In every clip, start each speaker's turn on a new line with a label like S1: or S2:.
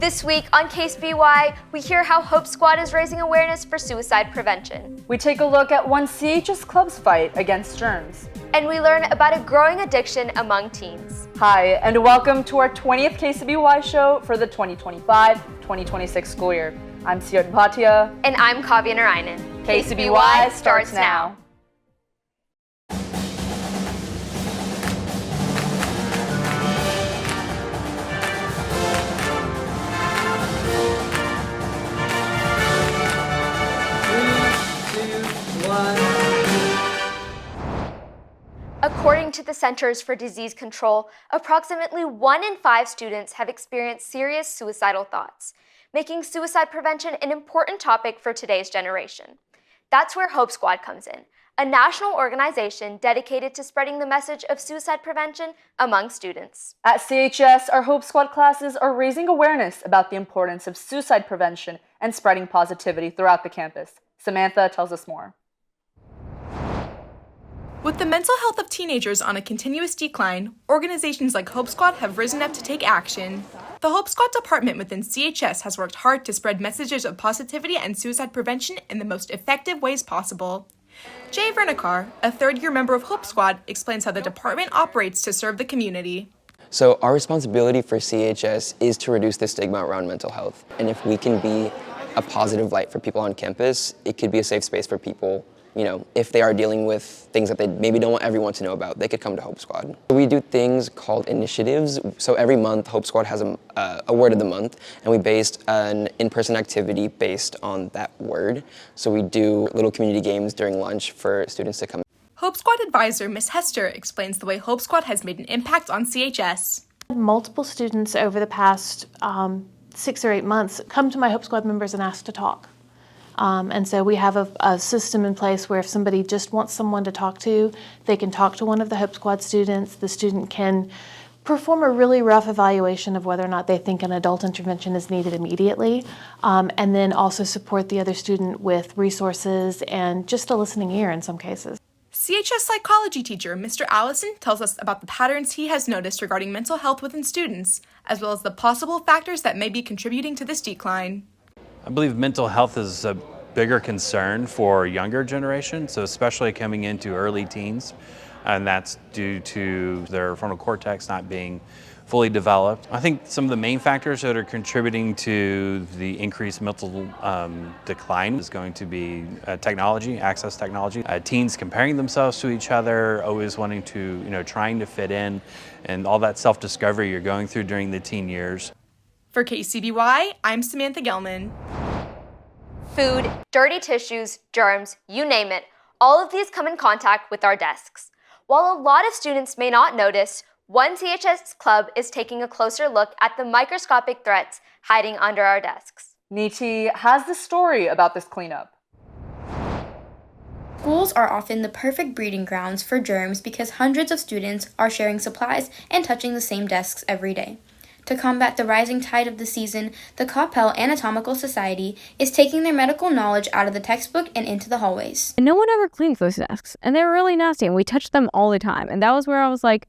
S1: This week on KCBY, we hear how Hope Squad is raising awareness for suicide prevention.
S2: We take a look at one CHS club's fight against germs.
S1: And we learn about a growing addiction among teens.
S2: Hi, and welcome to our 20th KCBY show for the 2025-2026 school year. I'm Siyot Bhatia.
S1: And I'm Kavya Narayanan.
S2: KCBY starts now.
S1: According to the Centers for Disease Control, approximately 1 in 5 students have experienced serious suicidal thoughts, making suicide prevention an important topic for today's generation. That's where Hope Squad comes in, a national organization dedicated to spreading the message of suicide prevention among students.
S2: At CHS, our Hope Squad classes are raising awareness about the importance of suicide prevention and spreading positivity throughout the campus. Samantha tells us more.
S3: With the mental health of teenagers on a continuous decline, organizations like Hope Squad have risen up to take action. The Hope Squad department within CHS has worked hard to spread messages of positivity and suicide prevention in the most effective ways possible. Jay Vernikar, a third-year member of Hope Squad, explains how the department operates to serve the community.
S4: So our responsibility for CHS is to reduce the stigma around mental health. And if we can be a positive light for people on campus, it could be a safe space for people. You know, if they are dealing with things that they maybe don't want everyone to know about, they could come to Hope Squad. We do things called initiatives. So every month, Hope Squad has a word of the month, and we based an in-person activity based on that word. So we do little community games during lunch for students to come.
S3: Hope Squad advisor Ms. Hester explains the way Hope Squad has made an impact on CHS.
S5: Multiple students over the past 6 or 8 months come to my Hope Squad members and ask to talk. And so we have a system in place where if somebody just wants someone to talk to, they can talk to one of the Hope Squad students. The student can perform a really rough evaluation of whether or not they think an adult intervention is needed immediately, and then also support the other student with resources and just a listening ear in some cases.
S3: CHS psychology teacher Mr. Allison tells us about the patterns he has noticed regarding mental health within students, as well as the possible factors that may be contributing to this decline.
S6: I believe mental health is a bigger concern for younger generations, so especially coming into early teens, and that's due to their frontal cortex not being fully developed. I think some of the main factors that are contributing to the increased mental decline is going to be technology, access technology. Teens comparing themselves to each other, always wanting to, trying to fit in, and all that self-discovery you're going through during the teen years.
S3: For KCBY, I'm Samantha Gelman.
S1: Food, dirty tissues, germs, you name it, all of these come in contact with our desks. While a lot of students may not notice, one CHS club is taking a closer look at the microscopic threats hiding under our desks.
S2: Niti has the story about this cleanup.
S7: Schools are often the perfect breeding grounds for germs because hundreds of students are sharing supplies and touching the same desks every day. To combat the rising tide of the season, the Koppel Anatomical Society is taking their medical knowledge out of the textbook and into the hallways.
S8: No one ever cleans those desks, and they were really nasty, and we touched them all the time. And that was where I was like,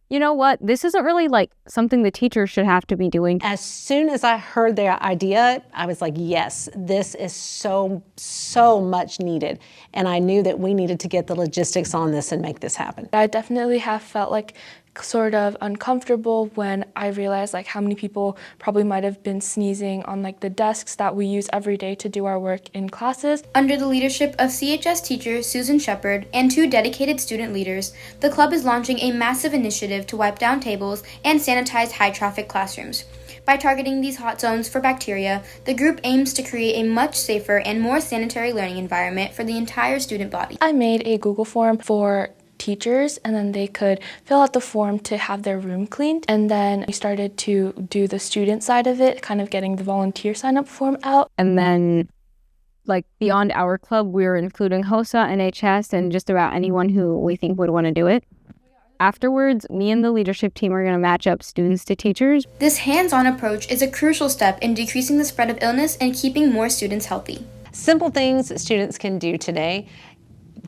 S8: you know what? This isn't really like something the teachers should have to be doing.
S9: As soon as I heard their idea, I was like, yes, this is so much needed. And I knew that we needed to get the logistics on this and make this happen.
S10: I definitely have felt like sort of uncomfortable when I realized how many people probably might have been sneezing on the desks that we use every day to do our work in classes.
S7: Under the leadership of CHS teacher Susan Shepard and 2 dedicated student leaders, the club is launching a massive initiative to wipe down tables and sanitize high-traffic classrooms. By targeting these hot zones for bacteria, the group aims to create a much safer and more sanitary learning environment for the entire student body.
S10: I made a Google form for teachers, and then they could fill out the form to have their room cleaned. And then we started to do the student side of it, kind of getting the volunteer sign-up form out.
S8: And then, beyond our club, we were including HOSA, NHS, and just about anyone who we think would want to do it. Afterwards, me and the leadership team are going to match up students to teachers.
S7: This hands-on approach is a crucial step in decreasing the spread of illness and keeping more students healthy.
S9: Simple things that students can do today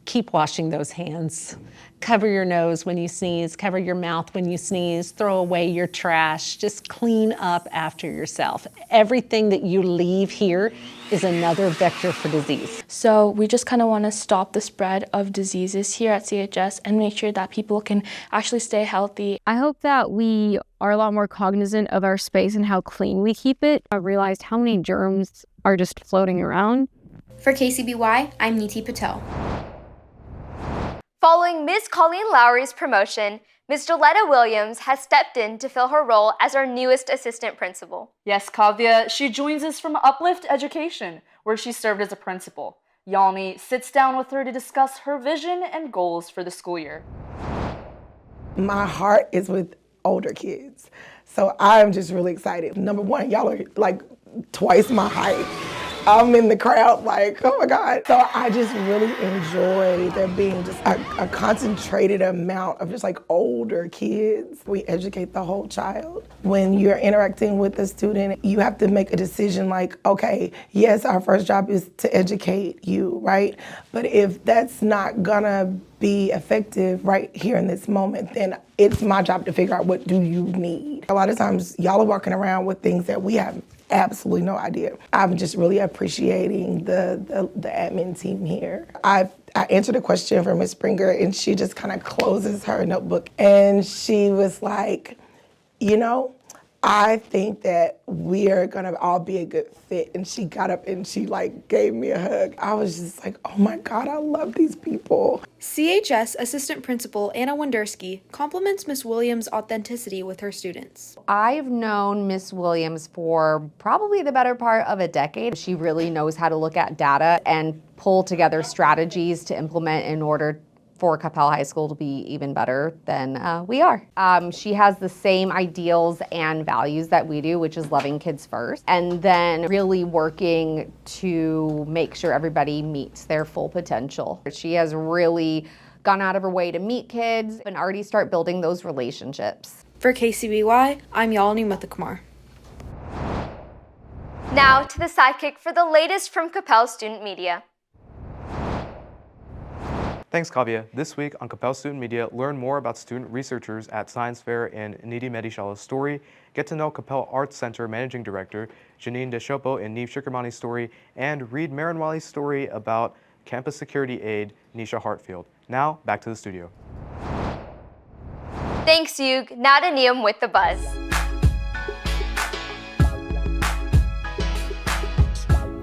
S9: keep washing those hands. Cover your nose when you sneeze, cover your mouth when you sneeze, throw away your trash, just clean up after yourself. Everything that you leave here is another vector for disease.
S10: So we just kind of want to stop the spread of diseases here at CHS and make sure that people can actually stay healthy.
S8: I hope that we are a lot more cognizant of our space and how clean we keep it. I realized how many germs are just floating around.
S7: For KCBY, I'm Niti Patel.
S1: Following Ms. Colleen Lowry's promotion, Ms. Joletta Williams has stepped in to fill her role as our newest assistant principal.
S2: Yes, Kavya, she joins us from Uplift Education, where she served as a principal. Yalni sits down with her to discuss her vision and goals for the school year.
S11: My heart is with older kids, so I'm just really excited. Number one, y'all are like twice my height. I'm in the crowd like, oh my God. So I just really enjoy there being just a concentrated amount of just like older kids. We educate the whole child. When you're interacting with a student, you have to make a decision like, okay, yes, our first job is to educate you, right? But if that's not gonna be effective right here in this moment, then it's my job to figure out what do you need. A lot of times y'all are walking around with things that we have absolutely no idea. I'm just really appreciating the admin team here. I answered a question from Ms. Springer and she just kind of closes her notebook and she was like, you know, I think that we're gonna all be a good fit. And she got up and she like gave me a hug. I was just like, oh my God, I love these people.
S12: CHS Assistant Principal Anna Wondersky compliments Ms. Williams' authenticity with her students.
S13: I've known Ms. Williams for probably the better part of a decade. She really knows how to look at data and pull together strategies to implement in order for Capel High School to be even better than we are. She has the same ideals and values that we do, which is loving kids first, and then really working to make sure everybody meets their full potential. She has really gone out of her way to meet kids and already start building those relationships.
S12: For KCBY, I'm Yalini Muthakumar.
S1: Now to the sidekick for the latest from Capel Student Media.
S14: Thanks, Kavya. This week on Capel Student Media, learn more about student researchers at Science Fair and Nidhi Medishala's story, get to know Capel Arts Center Managing Director Janine Deshopo and Neve Shikramani's story, and read Marinwali's story about campus security aide Nisha Hartfield. Now, back to the studio.
S1: Thanks, Yug. Now to Neum with the buzz.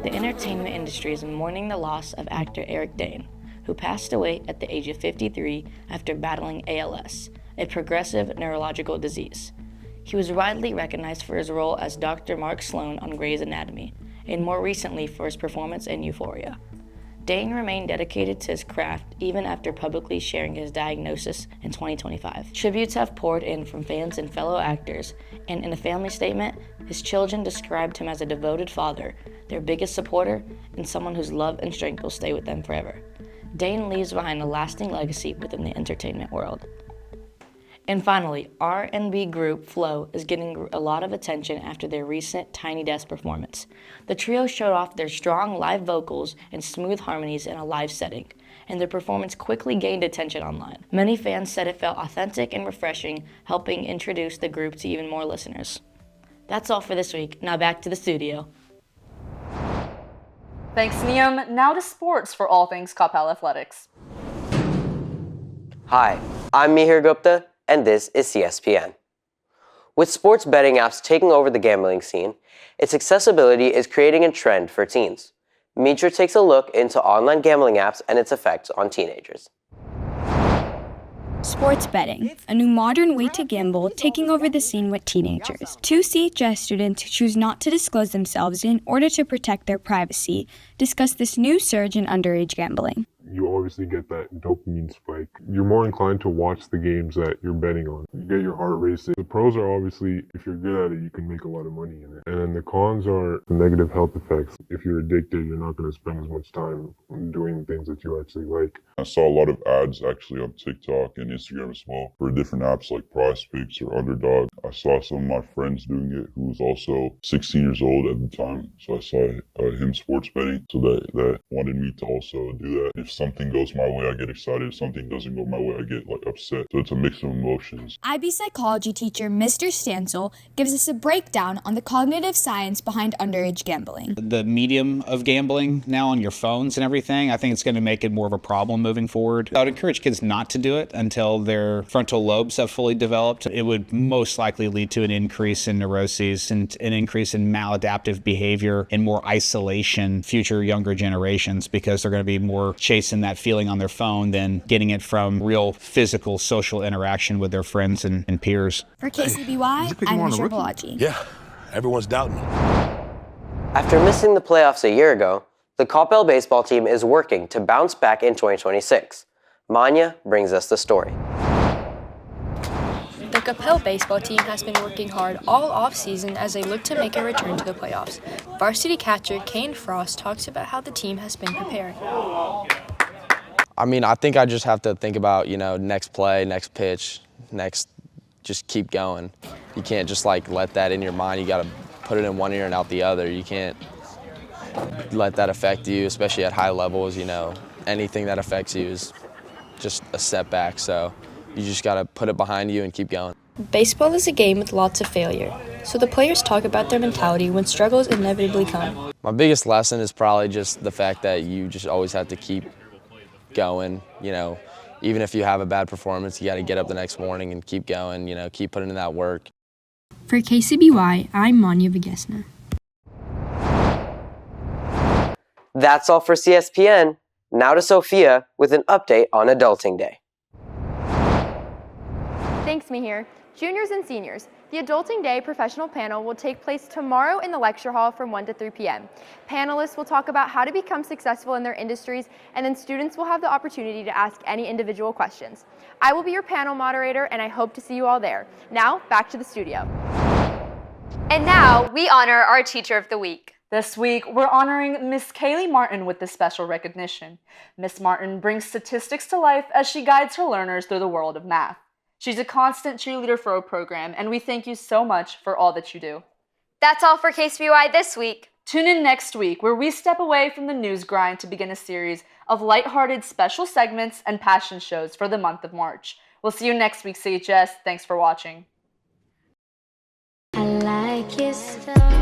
S15: The entertainment industry is mourning the loss of actor Eric Dane, who passed away at the age of 53 after battling ALS, a progressive neurological disease. He was widely recognized for his role as Dr. Mark Sloan on Grey's Anatomy, and more recently for his performance in Euphoria. Dane remained dedicated to his craft even after publicly sharing his diagnosis in 2025. Tributes have poured in from fans and fellow actors, and in a family statement, his children described him as a devoted father, their biggest supporter, and someone whose love and strength will stay with them forever. Dane leaves behind a lasting legacy within the entertainment world. And finally, R&B group Flow is getting a lot of attention after their recent Tiny Desk performance. The trio showed off their strong live vocals and smooth harmonies in a live setting, and their performance quickly gained attention online. Many fans said it felt authentic and refreshing, helping introduce the group to even more listeners. That's all for this week. Now back to the studio.
S2: Thanks, Neum. Now to sports for all things Capel Athletics.
S16: Hi, I'm Mihir Gupta, and this is CSPN. With sports betting apps taking over the gambling scene, its accessibility is creating a trend for teens. Mitra takes a look into online gambling apps and its effects on teenagers.
S17: Sports betting, a new modern way to gamble taking over the scene with teenagers. Two CHS students who choose not to disclose themselves in order to protect their privacy discuss this new surge in underage gambling.
S18: You obviously get that dopamine spike. You're more inclined to watch the games that you're betting on. You get your heart racing. The pros are obviously, if you're good at it, you can make a lot of money in it. And then the cons are the negative health effects. If you're addicted, you're not going to spend as much time doing things that you actually like.
S19: I saw a lot of ads actually on TikTok and Instagram as well for different apps like PrizePicks or Underdog. I saw some of my friends doing it who was also 16 years old at the time. So I saw him sports betting, so that wanted me to also do that. If something goes my way, I get excited. If something doesn't go my way, I get like upset. So it's a mix of emotions.
S17: IB psychology teacher Mr. Stansel gives us a breakdown on the cognitive science behind underage gambling.
S20: The medium of gambling now on your phones and everything, I think it's going to make it more of a problem moving forward. I would encourage kids not to do it until their frontal lobes have fully developed. It would most likely lead to an increase in neuroses and an increase in maladaptive behavior and more isolation future younger generations, because they're going to be more chasing that feeling on their phone than getting it from real physical social interaction with their friends and peers.
S17: For KCBY, I'm Mr. Balaji.
S21: Yeah, everyone's doubting me.
S16: After missing the playoffs a year ago, the Coppell baseball team is working to bounce back in 2026. Manya brings us the story.
S10: The Coppell baseball team has been working hard all off-season as they look to make a return to the playoffs. Varsity catcher Kane Frost talks about how the team has been preparing.
S22: I mean, I think I just have to think about, next play, next pitch, just keep going. You can't just let that in your mind. You got to put it in one ear and out the other. You can't let that affect you, especially at high levels. Anything that affects you is just a setback. So you just got to put it behind you and keep going.
S10: Baseball is a game with lots of failure, so the players talk about their mentality when struggles inevitably come.
S22: My biggest lesson is probably just the fact that you just always have to keep going. Even if you have a bad performance, you got to get up the next morning and keep going, keep putting in that work.
S17: For KCBY, I'm Manya Vigesna.
S16: That's all for CSPN. Now to Sophia with an update on Adulting Day.
S1: Thanks, Mihir. Juniors and seniors, the Adulting Day professional panel will take place tomorrow in the lecture hall from 1 to 3 p.m. Panelists will talk about how to become successful in their industries, and then students will have the opportunity to ask any individual questions. I will be your panel moderator, and I hope to see you all there. Now, back to the studio. And now, we honor our Teacher of the Week.
S2: This week, we're honoring Miss Kaylee Martin with this special recognition. Miss Martin brings statistics to life as she guides her learners through the world of math. She's a constant cheerleader for our program, and we thank you so much for all that you do.
S1: That's all for KCBY this week.
S2: Tune in next week, where we step away from the news grind to begin a series of lighthearted special segments and passion shows for the month of March. We'll see you next week, CHS. Thanks for watching.
S23: I like your style.